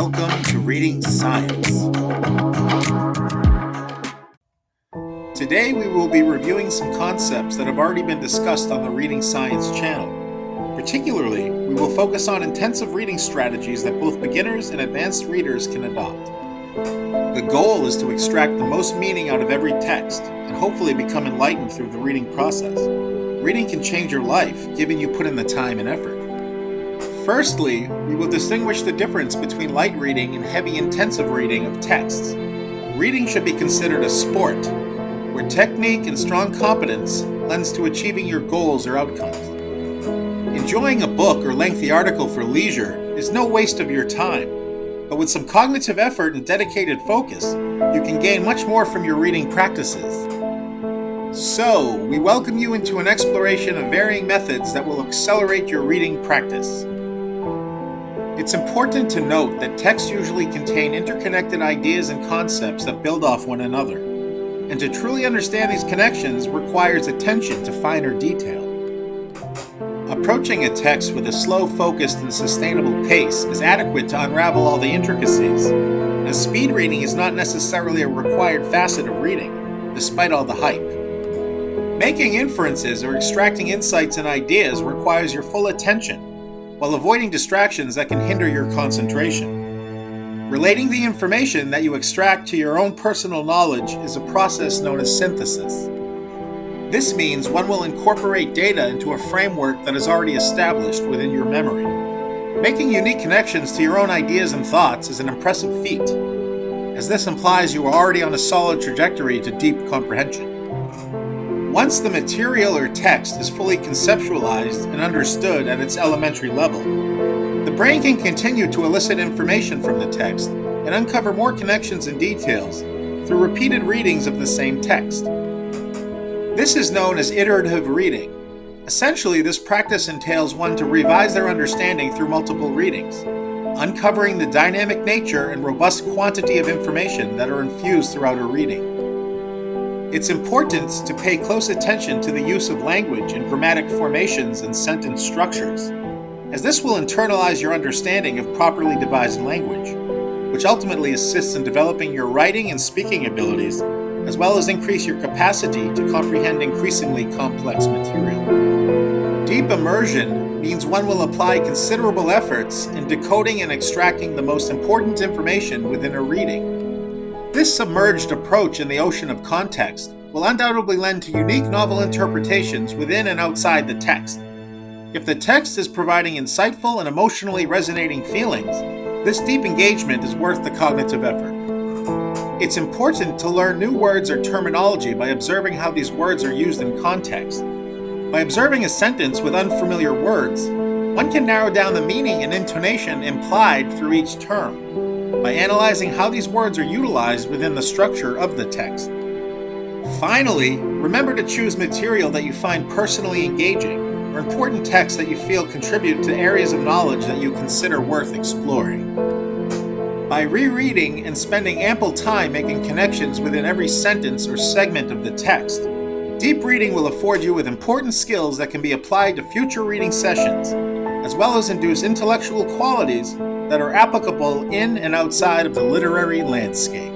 welcome to Reading Science. Today we will be reviewing some concepts that have already been discussed on the Reading Science channel. Particularly, we will focus on intensive reading strategies that both beginners and advanced readers can adopt. The goal is to extract the most meaning out of every text and hopefully become enlightened through the reading process. Reading can change your life, given you put in the time and effort. Firstly, we will distinguish the difference between light reading and heavy intensive reading of texts. Reading should be considered a sport, where technique and strong competence lends to achieving your goals or outcomes. Enjoying a book or lengthy article for leisure is no waste of your time, but with some cognitive effort and dedicated focus, you can gain much more from your reading practices. So, we welcome you into an exploration of varying methods that will accelerate your reading practice. It's important to note that texts usually contain interconnected ideas and concepts that build off one another, and to truly understand these connections requires attention to finer detail. Approaching a text with a slow, focused, and sustainable pace is adequate to unravel all the intricacies, as speed reading is not necessarily a required facet of reading, despite all the hype. Making inferences or extracting insights and ideas requires your full attention, while avoiding distractions that can hinder your concentration. Relating the information that you extract to your own personal knowledge is a process known as synthesis. This means one will incorporate data into a framework that is already established within your memory. Making unique connections to your own ideas and thoughts is an impressive feat, as this implies you are already on a solid trajectory to deep comprehension. Once the material or text is fully conceptualized and understood at its elementary level, the brain can continue to elicit information from the text and uncover more connections and details through repeated readings of the same text. This is known as iterative reading. Essentially, this practice entails one to revise their understanding through multiple readings, uncovering the dynamic nature and robust quantity of information that are infused throughout a reading. It's important to pay close attention to the use of language and grammatic formations and sentence structures, as this will internalize your understanding of properly devised language, which ultimately assists in developing your writing and speaking abilities, as well as increase your capacity to comprehend increasingly complex material. Deep immersion means one will apply considerable efforts in decoding and extracting the most important information within a reading. This submerged approach in the ocean of context will undoubtedly lend to unique novel interpretations within and outside the text. If the text is providing insightful and emotionally resonating feelings, this deep engagement is worth the cognitive effort. It's important to learn new words or terminology by observing how these words are used in context. By observing a sentence with unfamiliar words, one can narrow down the meaning and intonation implied through each term, by analyzing how these words are utilized within the structure of the text. Finally, remember to choose material that you find personally engaging, or important texts that you feel contribute to areas of knowledge that you consider worth exploring. By rereading and spending ample time making connections within every sentence or segment of the text, deep reading will afford you with important skills that can be applied to future reading sessions, as well as induce intellectual qualities that are applicable in and outside of the literary landscape.